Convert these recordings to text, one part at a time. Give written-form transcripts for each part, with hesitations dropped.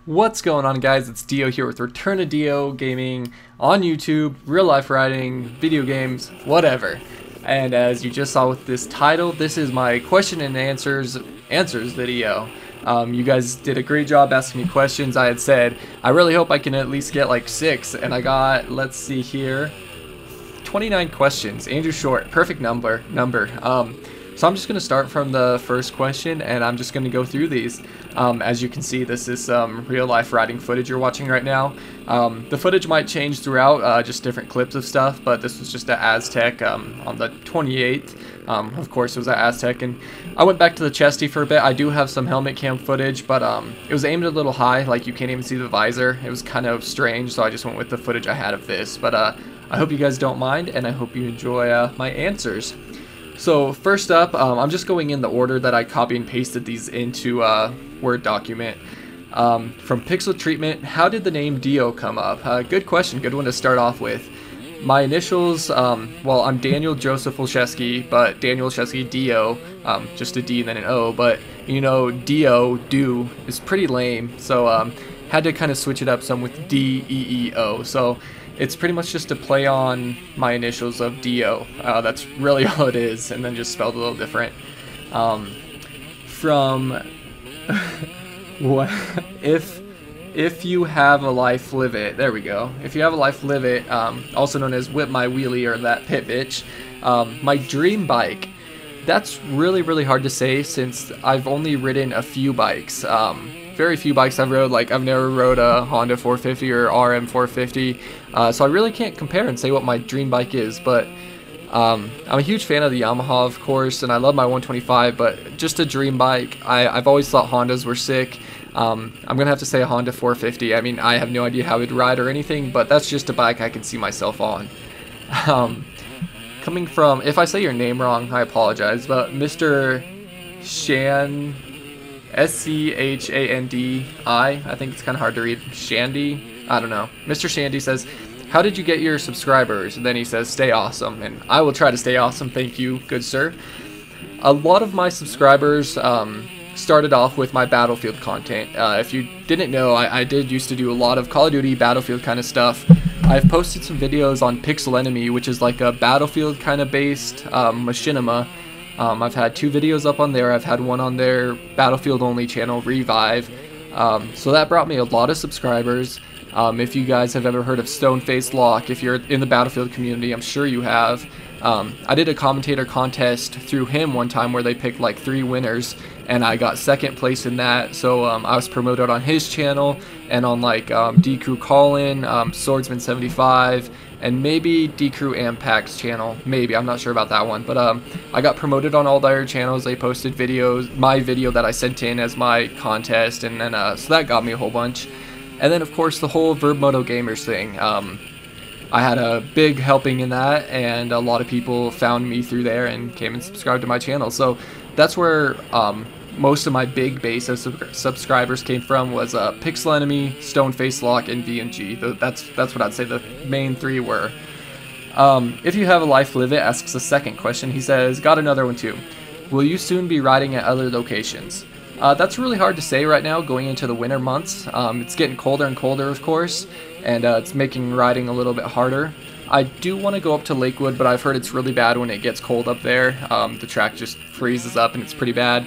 What's going on, guys? It's DeeO here with Return to DeeO Gaming on YouTube, real life writing, video games, whatever. And as you just saw with this title, this is my question and answers video. You guys did a great job asking me questions. I had said I really hope I can at least get like 6, and I got, let's see here, 29 questions. Andrew Short, perfect number. So I'm just going to start from the first question, and I'm just going to go through these. As you can see, this is some real life writing footage you're watching right now. The footage might change throughout, just different clips of stuff, but this was just at Aztec on the 28th. Of course, it was at Aztec, and I went back to the chesty for a bit. I do have some helmet cam footage, but it was aimed a little high, like you can't even see the visor. It was kind of strange, so I just went with the footage I had of this. But I hope you guys don't mind, and I hope you enjoy my answers. So first up, I'm just going in the order that I copy and pasted these into a Word document. From Pixel Treatment, how did the name DeeO come up? Good question, good one to start off with. My initials, well, I'm Daniel Joseph Olszewski, but Daniel Olszewski, DeeO, just a D and then an O, but you know, DeeO, do, is pretty lame, so had to kind of switch it up some with DeeO, so it's pretty much just a play on my initials of DeeO. That's really all it is, and then just spelled a little different. From what if you have a life, live it. There we go. If you have a life, live it. Also known as whip my wheelie or that pit bitch. My dream bike. That's really hard to say since I've only ridden a few bikes. Very few bikes I've rode. Like, I've never rode a Honda 450 or RM 450, so I really can't compare and say what my dream bike is, but I'm a huge fan of the Yamaha, of course, and I love my 125, but just a dream bike, I've always thought Hondas were sick. I'm gonna have to say a Honda 450. I mean, I have no idea how it'd ride or anything, but that's just a bike I can see myself on. Coming from, if I say your name wrong, I apologize, but Mr. Shan, Schandi, I think it's kind of hard to read. Shandy? I don't know. Mr. Shandy says, how did you get your subscribers? And then he says, stay awesome. And I will try to stay awesome. Thank you, good sir. A lot of my subscribers started off with my Battlefield content. If you didn't know, I did used to do a lot of Call of Duty, Battlefield kind of stuff. I've posted some videos on Pixel Enemy, which is like a Battlefield kind of based machinima. I've had 2 videos up on there. I've had one on their Battlefield only channel, Revive. So that brought me a lot of subscribers. If you guys have ever heard of Stone-Faced Lock, if you're in the Battlefield community, I'm sure you have. I did a commentator contest through him one time where they picked like 3 winners, and I got 2nd place in that. So I was promoted on his channel and on like D-Crew Call-In, Swordsman75, and maybe D-Crew Ampac's channel. Maybe, I'm not sure about that one. But I got promoted on all their channels. They posted videos, my video that I sent in as my contest, and then so that got me a whole bunch. And then, of course, the whole Verb Moto Gamers thing. I had a big helping in that, and a lot of people found me through there and came and subscribed to my channel. So that's where most of my big base of subscribers came from, was Pixel Enemy, Stone-Faced Lock, and VNG. That's what I'd say the main 3 were. If you have a life, live it, asks the second question. He says, got another one too. Will you soon be riding at other locations? That's really hard to say right now going into the winter months. It's getting colder and colder, of course, and it's making riding a little bit harder. I do want to go up to Lakewood, but I've heard it's really bad when it gets cold up there. The track just freezes up and it's pretty bad.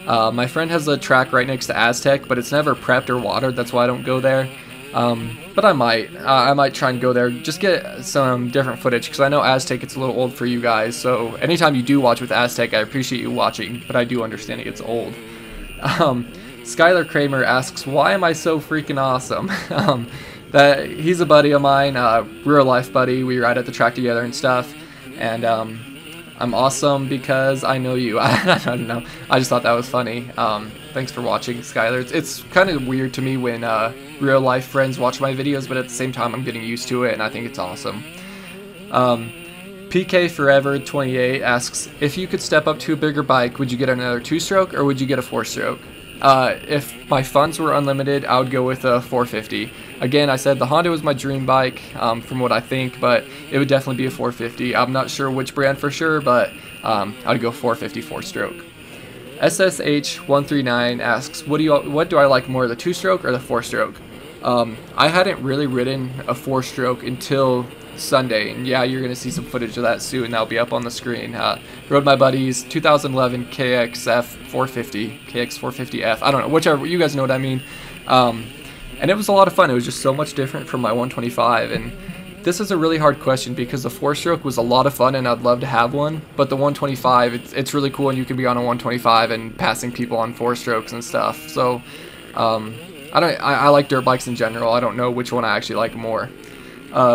My friend has a track right next to Aztec, but it's never prepped or watered. That's why I don't go there. But I might try and go there, just get some different footage, because I know Aztec, it's a little old for you guys. So anytime you do watch with Aztec, I appreciate you watching, but I do understand it gets old. Skylar Kramer asks, why am I so freaking awesome? That he's a buddy of mine, real life buddy. We ride at the track together and stuff, and I'm awesome because I know you. I don't know. I just thought that was funny. Thanks for watching, Skylar. It's kind of weird to me when real life friends watch my videos, but at the same time I'm getting used to it, and I think it's awesome. PK Forever 28 asks, if you could step up to a bigger bike, would you get another 2-stroke or would you get a 4-stroke? if my funds were unlimited, I would go with a 450. Again, I said the Honda was my dream bike, from what I think, but it would definitely be a 450. I'm not sure which brand for sure, but I'd go 450 4-stroke. SSH139 asks, what do I like more, the 2-stroke or the 4-stroke? I hadn't really ridden a 4-stroke until Sunday, and yeah, you're going to see some footage of that soon. That'll be up on the screen. Rode my buddy's 2011 KX450F. I don't know, whichever, you guys know what I mean. And it was a lot of fun. It was just so much different from my 125, and this is a really hard question because the 4-stroke was a lot of fun and I'd love to have one, but the 125, it's really cool and you can be on a 125 and passing people on 4-strokes and stuff. So I like dirt bikes in general. I don't know which one I actually like more.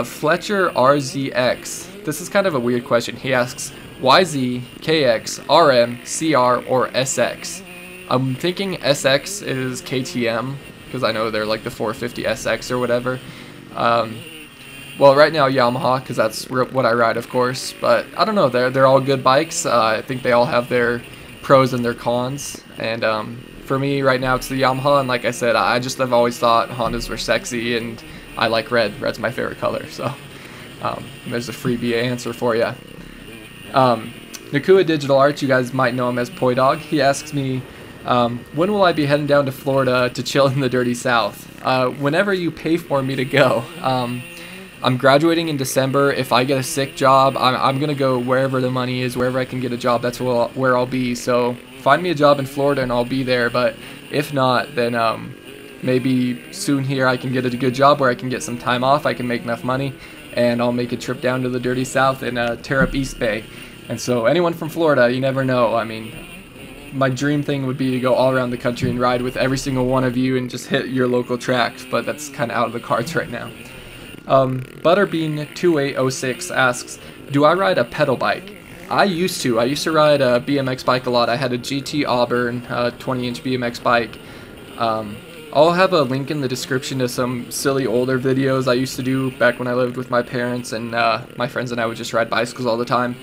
Fletcher RZX, this is kind of a weird question. He asks, YZ, KX, RM, CR, or SX? I'm thinking SX is KTM because I know they're like the 450 SX or whatever. Well, right now Yamaha, because that's what I ride, of course. But I don't know, they're all good bikes. I think they all have their pros and their cons. And for me, right now, it's the Yamaha. And like I said, I've always thought Hondas were sexy, and I like red. Red's my favorite color. So there's a freebie answer for you. Nakua Digital Arts, you guys might know him as Poi Dog. He asks me, when will I be heading down to Florida to chill in the dirty South? Whenever you pay for me to go. I'm graduating in December. If I get a sick job, I'm going to go wherever the money is, wherever I can get a job, that's where I'll be. So find me a job in Florida and I'll be there. But if not, then maybe soon here I can get a good job where I can get some time off, I can make enough money, and I'll make a trip down to the dirty South and tear up East Bay. And so anyone from Florida, you never know. I mean, my dream thing would be to go all around the country and ride with every single one of you and just hit your local tracks, but that's kind of out of the cards right now. Butterbean2806 asks, do I ride a pedal bike? I used to ride a BMX bike a lot. I had a GT Auburn 20-inch BMX bike. I'll have a link in the description to some silly older videos I used to do back when I lived with my parents, and my friends and I would just ride bicycles all the time.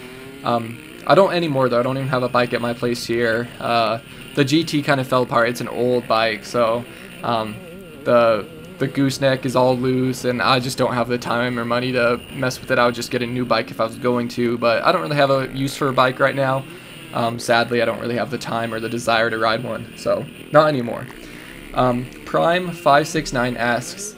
I don't anymore though. I don't even have a bike at my place here. The GT kind of fell apart. It's an old bike, so the gooseneck is all loose, and I just don't have the time or money to mess with it. I would just get a new bike if I was going to, but I don't really have a use for a bike right now. Sadly, I don't really have the time or the desire to ride one, so not anymore. Prime569 asks,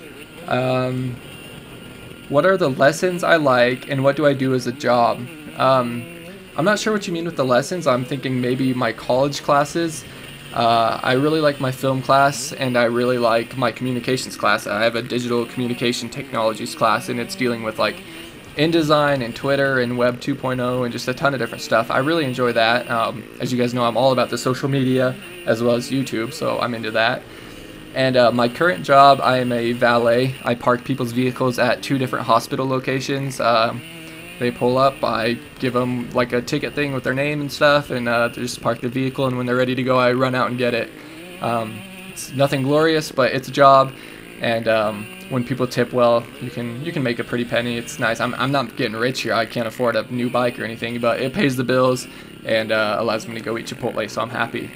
what are the lessons I like and what do I do as a job? I'm not sure what you mean with the lessons. I'm thinking maybe my college classes. I really like my film class, and I really like my communications class. I have a digital communication technologies class, and it's dealing with like InDesign and Twitter and Web 2.0 and just a ton of different stuff. I really enjoy that. As you guys know, I'm all about the social media as well as YouTube, so I'm into that. And my current job, I am a valet. I park people's vehicles at 2 different hospital locations. They pull up, I give them like a ticket thing with their name and stuff, and they just park the vehicle, and when they're ready to go, I run out and get it. It's nothing glorious, but it's a job, and when people tip well, you can make a pretty penny. It's nice. I'm not getting rich here. I can't afford a new bike or anything, but it pays the bills and allows me to go eat Chipotle, so I'm happy.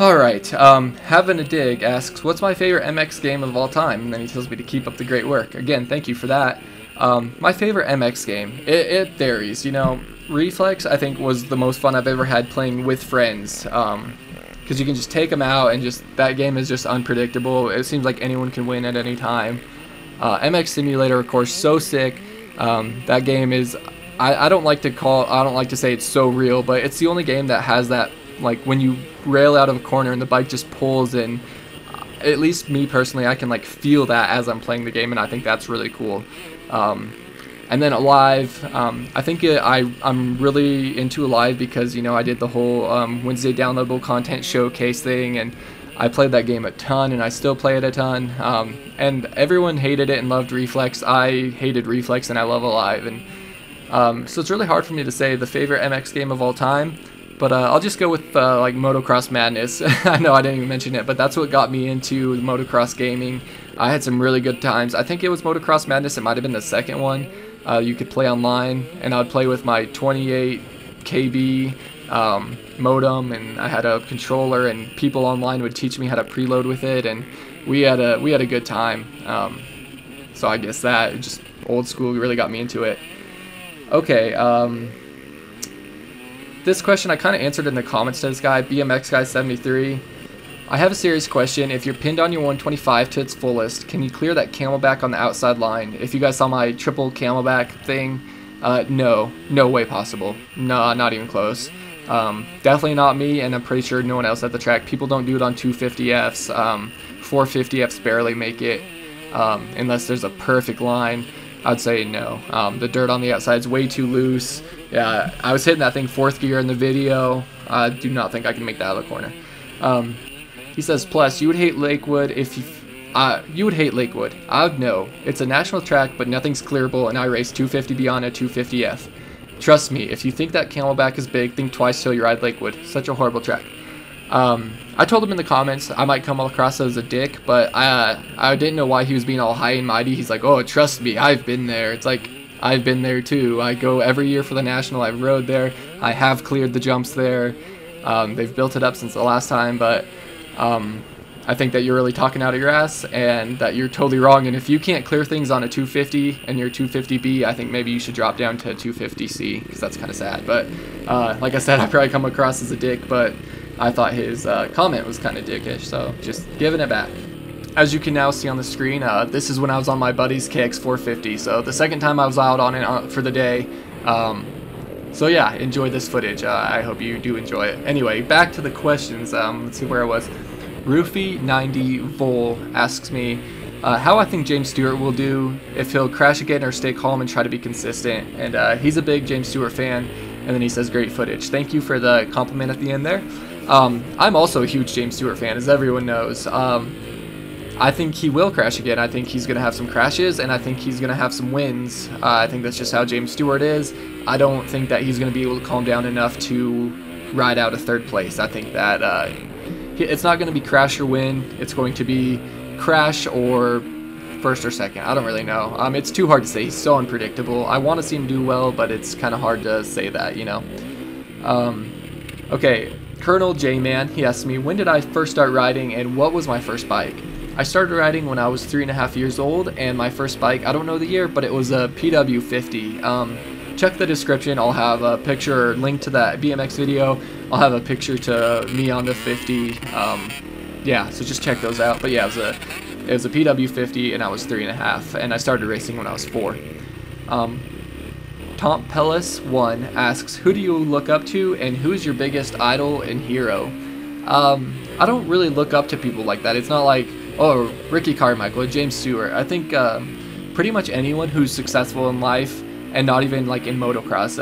Alright, Having a Dig asks, what's my favorite MX game of all time? And then he tells me to keep up the great work. Again, thank you for that. My favorite MX game, it varies. You know, Reflex I think was the most fun I've ever had playing with friends, because you can just take them out and just, that game is just unpredictable. It seems like anyone can win at any time. MX Simulator, of course, so sick. That game is, I don't like to say it's so real, but it's the only game that has that, like when you rail out of a corner and the bike just pulls, and at least me personally, I can like feel that as I'm playing the game, and I think that's really cool. And then Alive, I think I'm really into Alive because, you know, I did the whole Wednesday downloadable content showcase thing, and I played that game a ton, and I still play it a ton. And everyone hated it and loved Reflex. I hated Reflex, and I love Alive. And so it's really hard for me to say the favorite MX game of all time. But I'll just go with like Motocross Madness. I know I didn't even mention it, but that's what got me into motocross gaming. I had some really good times. I think it was Motocross Madness. It might have been the second one. You could play online, and I would play with my 28 KB modem, and I had a controller, and people online would teach me how to preload with it, and we had a good time. So I guess that just old school really got me into it. Okay, this question I kind of answered in the comments to this guy, BMX Guy 73. I have a serious question. If you're pinned on your 125 to its fullest, can you clear that camelback on the outside line? If you guys saw my triple camelback thing, no way possible. No, not even close. Definitely not me, and I'm pretty sure no one else at the track. People don't do it on 250Fs. 450Fs barely make it, unless there's a perfect line. I'd say no. The dirt on the outside is way too loose. Yeah, I was hitting that thing 4th gear in the video. I do not think I can make that out of the corner. He says, plus, you would hate Lakewood if you would hate Lakewood. I would know. It's a national track, but nothing's clearable, and I race 250B on a 250F. Trust me, if you think that camelback is big, think twice till you ride Lakewood. Such a horrible track. I told him in the comments I might come across as a dick, but I didn't know why he was being all high and mighty. He's like, oh, trust me, I've been there. It's like, I've been there too. I go every year for the national. I've rode there. I have cleared the jumps there. They've built it up since the last time, but I think that you're really talking out of your ass, and that you're totally wrong. And if you can't clear things on a 250 and you're 250B, I think maybe you should drop down to 250C, because that's kind of sad. But like I said, I probably come across as a dick, but I thought his comment was kind of dickish, so just giving it back. As you can now see on the screen, this is when I was on my buddy's KX450, so the second time I was out on it for the day. So yeah, enjoy this footage. I hope you do enjoy it. Anyway, back to the questions. Let's see where I was. Roofy90Vol asks me how I think James Stewart will do, if he'll crash again or stay calm and try to be consistent. And he's a big James Stewart fan. And then he says, great footage. Thank you for the compliment at the end there. I'm also a huge James Stewart fan, as everyone knows. I think he will crash again. I think he's going to have some crashes, and I think he's going to have some wins. I think that's just how James Stewart is. I don't think that he's going to be able to calm down enough to ride out a 3rd place. I think that it's not going to be crash or win. It's going to be crash or 1st or 2nd. I don't really know. It's too hard to say. He's so unpredictable. I want to see him do well, but it's kind of hard to say that, you know. Okay, Colonel J-Man, he asked me, when did I first start riding and what was my first bike? I started riding when I was 3.5 years old, and my first bike, I don't know the year, but it was a PW50. Check the description. I'll have a picture or link to that BMX video. I'll have a picture to me on the 50. Yeah, so just check those out. But yeah, it was a PW50, and I was 3.5, and I started racing when I was 4. Tom Pellis1 asks, who do you look up to, and who is your biggest idol and hero? I don't really look up to people like that. It's not like, oh, Ricky Carmichael or James Stewart. I think pretty much anyone who's successful in life, and not even like in motocross.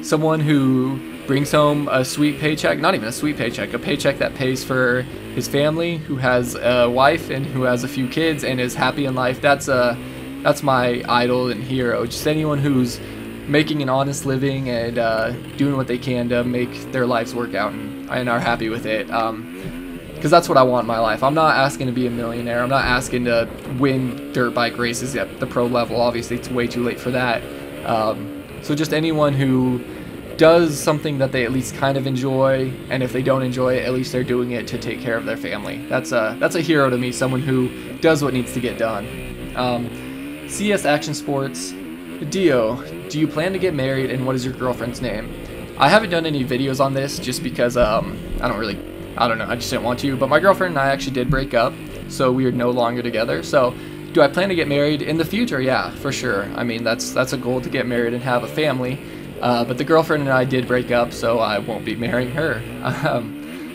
Someone who brings home a sweet paycheck, not even a sweet paycheck, a paycheck that pays for his family, who has a wife and who has a few kids and is happy in life. That's my idol and hero. Just anyone who's making an honest living and doing what they can to make their lives work out and are happy with it. Because that's what I want in my life. I'm not asking to be a millionaire. I'm not asking to win dirt bike races at the pro level. Obviously, it's way too late for that. So just anyone who does something that they at least kind of enjoy, and if they don't enjoy it, at least they're doing it to take care of their family. That's a hero to me, someone who does what needs to get done. CS Action Sports, DeeO, do you plan to get married, and what is your girlfriend's name? I haven't done any videos on this just because I don't know, I just didn't want to, but my girlfriend and I actually did break up, so we are no longer together. So do I plan to get married in the future? Yeah, for sure. I mean, that's a goal, to get married and have a family. But the girlfriend and I did break up, so I won't be marrying her.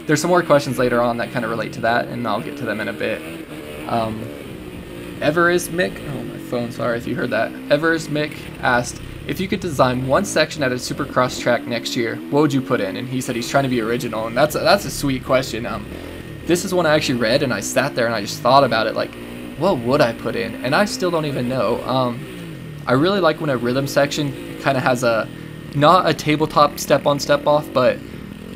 There's some more questions later on that kind of relate to that, and I'll get to them in a bit. Everest Mick, oh my phone, sorry if you heard that. Everest Mick asked, if you could design one section at a supercross track next year, what would you put in? And he said he's trying to be original, and that's a sweet question. This is one I actually read, and I sat there and I just thought about it, like, what would I put in? And I still don't even know. I really like when a rhythm section kind of has not a tabletop step on step off, but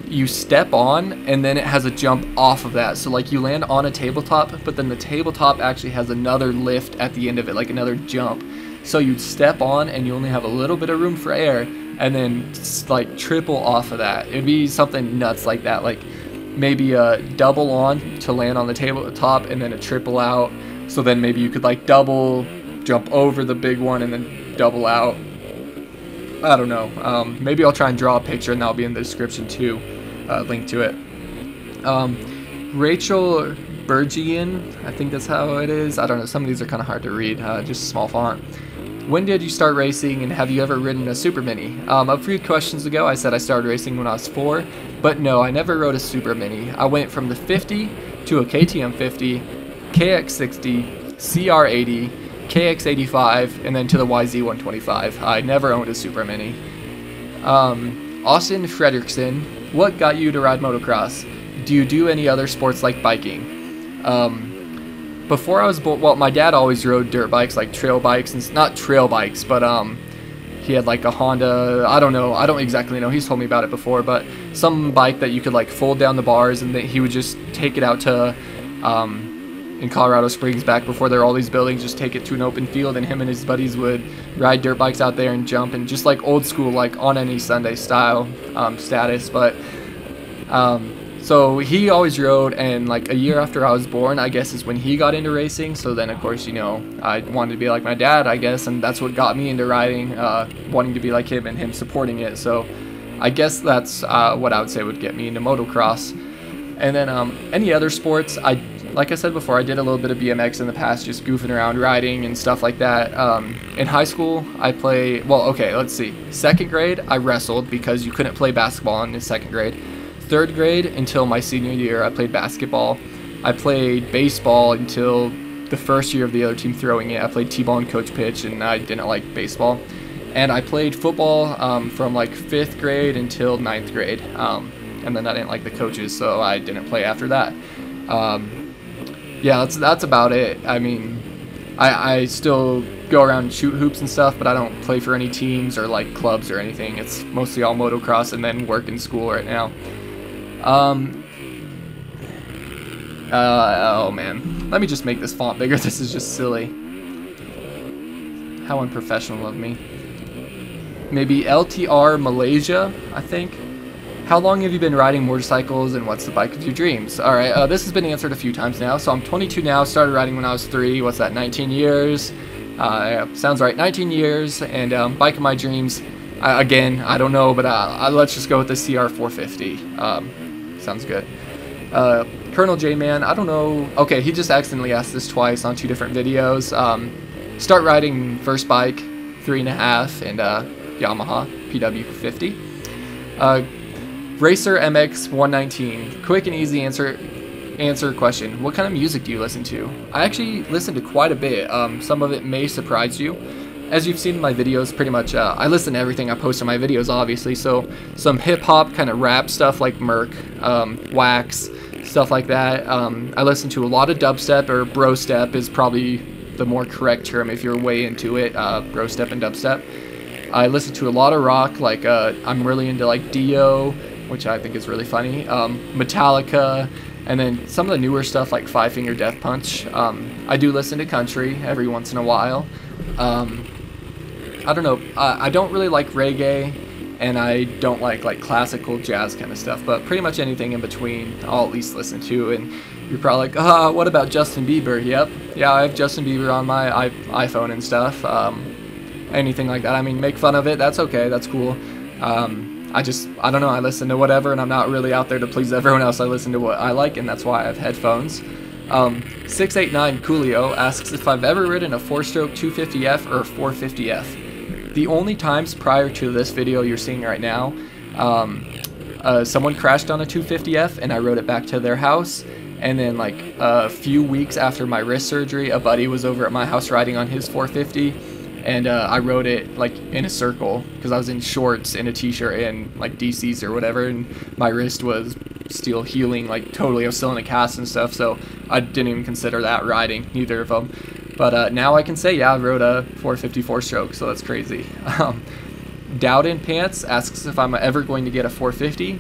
you step on and then it has a jump off of that. So like you land on a tabletop, but then the tabletop actually has another lift at the end of it, like another jump. So you step on and you only have a little bit of room for air, and and then like triple off of that. It'd be something nuts like that, like maybe a double on to land on the tabletop and then a triple out. So then maybe you could like double jump over the big one and then double out. I don't know. Maybe I'll try and draw a picture and that'll be in the description too. Link to it. Rachel Bergian, I think that's how it is. I don't know. Some of these are kind of hard to read. Just small font. When did you start racing, and have you ever ridden a Super Mini? A few questions ago, I said I started racing when I was 4, but no, I never rode a Super Mini. I went from the 50 to a KTM 50, KX60, CR80, KX85, and then to the YZ125. I never owned a Super Mini. Austin Fredrickson, what got you to ride motocross? Do you do any other sports like biking? Before I was born, well, my dad always rode dirt bikes, like trail bikes, and not trail bikes, but he had like a Honda, I don't know, I don't exactly know, he's told me about it before, but some bike that you could like fold down the bars, and he would just take it out to, in Colorado Springs back before there were all these buildings, just take it to an open field, and him and his buddies would ride dirt bikes out there and jump, and just like old school, like on any Sunday style status, but so he always rode, and like a year after I was born, I guess, is when he got into racing. So then, of course, you know, I wanted to be like my dad, I guess, and that's what got me into riding, wanting to be like him and him supporting it. So I guess that's what I would say would get me into motocross. And then any other sports, like I said before, I did a little bit of BMX in the past, just goofing around riding and stuff like that. In high school, I played, well, okay, let's see. 2nd grade, I wrestled because you couldn't play basketball in the 2nd grade. 3rd grade until my senior year, I played basketball. I played baseball until the first year of the other team throwing it. I played t-ball and coach pitch, and I didn't like baseball. And I played football from like 5th grade until 9th grade. And then I didn't like the coaches, so I didn't play after that. Yeah, that's about it. I mean, I still go around and shoot hoops and stuff, but I don't play for any teams or like clubs or anything. It's mostly all motocross and then work and school right now. Oh man, let me just make this font bigger. This is just silly. How unprofessional of me. Maybe LTR Malaysia, I think. How long have you been riding motorcycles, and what's the bike of your dreams? Alright, this has been answered a few times now. So I'm 22 now, started riding when I was 3. What's that, 19 years? Sounds right, 19 years, and bike of my dreams. Again, I don't know, but let's just go with the CR450. Sounds good. Colonel J-Man, I don't know. Okay, he just accidentally asked this twice on 2 different videos. Start riding first bike, 3.5, and Yamaha PW50. Racer MX 119. Quick and easy answer question. What kind of music do you listen to? I actually listen to quite a bit. Some of it may surprise you. As you've seen in my videos, pretty much, I listen to everything I post in my videos, obviously, so some hip-hop kind of rap stuff like Merc, Wax, stuff like that. I listen to a lot of dubstep, or brostep is probably the more correct term if you're way into it, brostep and dubstep. I listen to a lot of rock, like, I'm really into, like, DeeO, which I think is really funny, Metallica, and then some of the newer stuff like Five Finger Death Punch. I do listen to country every once in a while. I don't know, I don't really like reggae, and I don't like classical jazz kind of stuff, but pretty much anything in between I'll at least listen to. And you're probably like, what about Justin Bieber? Yep, yeah, I have Justin Bieber on my iPhone and stuff. Anything like that, I mean, make fun of it, that's okay, that's cool. I don't know, I listen to whatever, and I'm not really out there to please everyone else. I listen to what I like, and that's why I have headphones. 689 Coolio asks if I've ever ridden a 4-stroke 250F or a 450F. The only times prior to this video you're seeing right now, someone crashed on a 250F and I rode it back to their house, and then like a few weeks after my wrist surgery, a buddy was over at my house riding on his 450, and I rode it like in a circle because I was in shorts and a t-shirt and like DCs or whatever, and my wrist was still healing like totally. I was still in a cast and stuff, so I didn't even consider that riding, neither of them. But now I can say, yeah, I rode a 450 4-stroke, so that's crazy. Dowden Pants asks if I'm ever going to get a 450.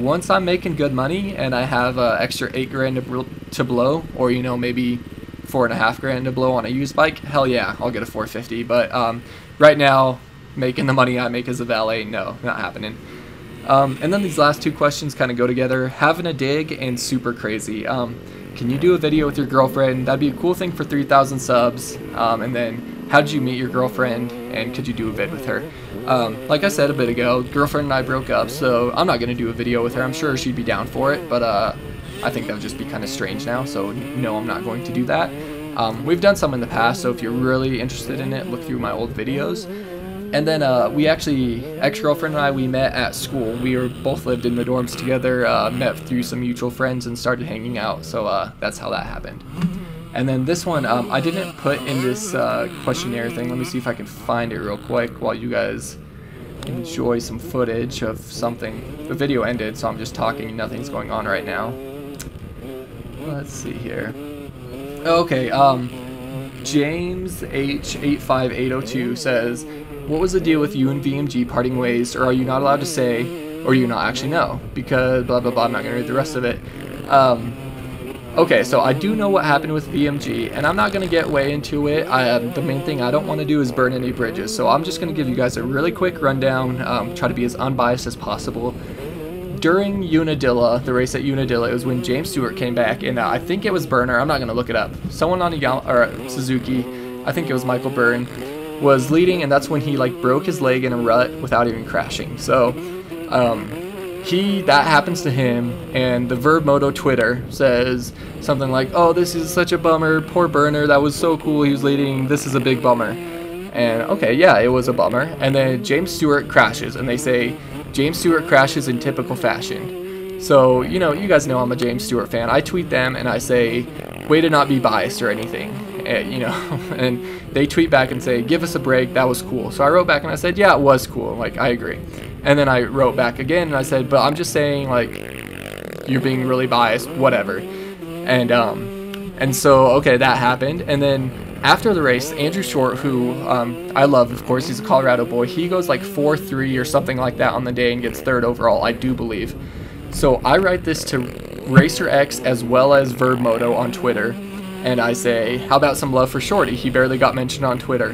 Once I'm making good money and I have extra $8,000 to blow, or you know, maybe $4,500 to blow on a used bike, hell yeah, I'll get a 450. But right now, making the money I make as a valet. No, not happening. And then these last 2 questions kind of go together. Having a dig and super crazy. Can you do a video with your girlfriend? That'd be a cool thing for 3,000 subs. And then, how did you meet your girlfriend? And could you do a vid with her? Like I said a bit ago, girlfriend and I broke up, so I'm not going to do a video with her. I'm sure she'd be down for it, but I think that would just be kind of strange now, so no, I'm not going to do that. We've done some in the past, so if you're really interested in it, look through my old videos. And then we actually, ex-girlfriend and I, we met at school. We were both lived in the dorms together, met through some mutual friends and started hanging out. So that's how that happened. And then this one, I didn't put in this questionnaire thing. Let me see if I can find it real quick while you guys enjoy some footage of something. The video ended, so I'm just talking. Nothing's going on right now. Let's see here. Okay, James H85802 says, what was the deal with you and VMG parting ways, or are you not allowed to say, or do you not actually know? Because blah blah blah, I'm not going to read the rest of it. Okay, so I do know what happened with VMG, and I'm not going to get way into it. The main thing I don't want to do is burn any bridges, so I'm just going to give you guys a really quick rundown, try to be as unbiased as possible. During Unadilla, the race at Unadilla, it was when James Stewart came back, and I think it was Burner, I'm not going to look it up. Someone on Suzuki, I think it was Michael Byrne, was leading, and that's when he like broke his leg in a rut without even crashing. So that happens to him, and the Verb Moto Twitter says something like, oh, this is such a bummer, poor Burner, that was so cool, he was leading, this is a big bummer. And okay, yeah, it was a bummer. And then James Stewart crashes, and they say James Stewart crashes in typical fashion. So, you know, you guys know I'm a James Stewart fan. I tweet them and I say, way to not be biased or anything. You know, and they tweet back and say, give us a break, that was cool. So I wrote back and I said, yeah, it was cool, like, I agree. And then I wrote back again and I said, but I'm just saying, like, you're being really biased, whatever. And so, okay, that happened. And then after the race, Andrew Short, who I love, of course, he's a Colorado boy, he goes like 4-3 or something like that on the day and gets 3rd overall, I do believe. So I write this to Racer X as well as Verb Moto on Twitter. And I say, how about some love for Shorty? He barely got mentioned on Twitter.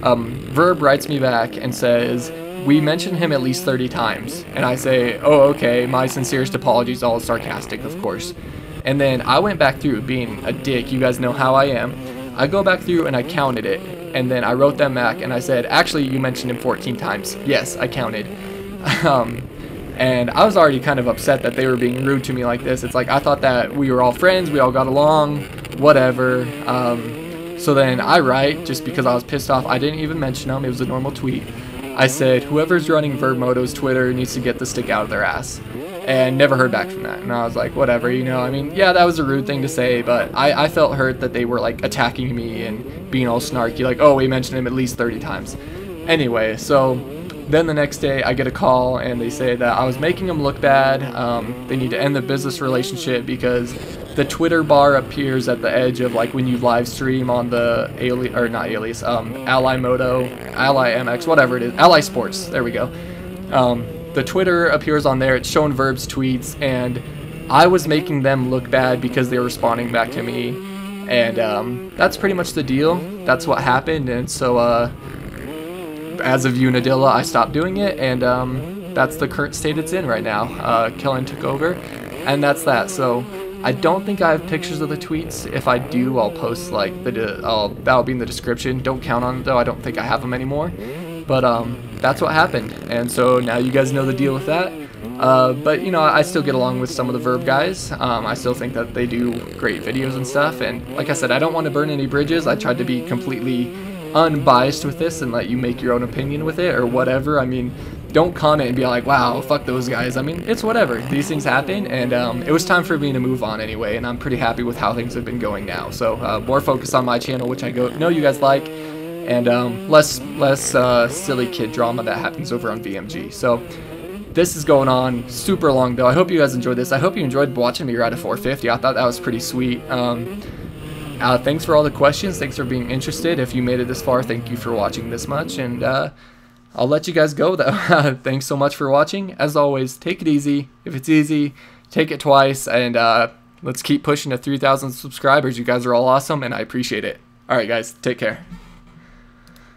Verb writes me back and says, we mentioned him at least 30 times. And I say, oh, okay, my sincerest apologies, all sarcastic, of course. And then I went back through, being a dick, you guys know how I am. I go back through and I counted it. And then I wrote them back and I said, actually, you mentioned him 14 times. Yes, I counted. And I was already kind of upset that they were being rude to me like this. It's like, I thought that we were all friends, we all got along, whatever. So then I write, just because I was pissed off, I didn't even mention him, it was a normal tweet. I said, whoever's running Verb Moto's Twitter needs to get the stick out of their ass. And never heard back from that. And I was like, whatever, you know, I mean, yeah, that was a rude thing to say, but I felt hurt that they were like attacking me and being all snarky, like, oh, we mentioned him at least 30 times. Anyway, so then the next day I get a call and they say that I was making them look bad. They need to end the business relationship because the Twitter bar appears at the edge of like when you live stream on the Ally Moto, Ally MX, whatever it is, Ally Sports, there we go. The Twitter appears on there, it's showing Verb's tweets, and I was making them look bad because they were responding back to me. And that's pretty much the deal. That's what happened, and so as of Unadilla, I stopped doing it, and that's the current state it's in right now. Kellen took over, and that's that. So I don't think I have pictures of the tweets. If I do, I'll post like that'll be in the description. Don't count on it though. I don't think I have them anymore. But that's what happened, and so now you guys know the deal with that. But you know, I still get along with some of the Verb guys. I still think that they do great videos and stuff. And like I said, I don't want to burn any bridges. I tried to be completely unbiased with this and let you make your own opinion with it or whatever. I mean, don't comment and be like, wow, fuck those guys. I mean, it's whatever. These things happen, and it was time for me to move on anyway, and I'm pretty happy with how things have been going now. So more focus on my channel, which I know you guys like, and less silly kid drama that happens over on VMG. So this is going on super long though. I hope you guys enjoyed this. I hope you enjoyed watching me ride a 450. I thought that was pretty sweet. Thanks for all the questions. Thanks for being interested. If you made it this far, thank you for watching this much, and I'll let you guys go though. Thanks so much for watching. As always, take it easy. If it's easy, take it twice, and let's keep pushing to 3,000 subscribers. You guys are all awesome, and I appreciate it. Alright guys, take care.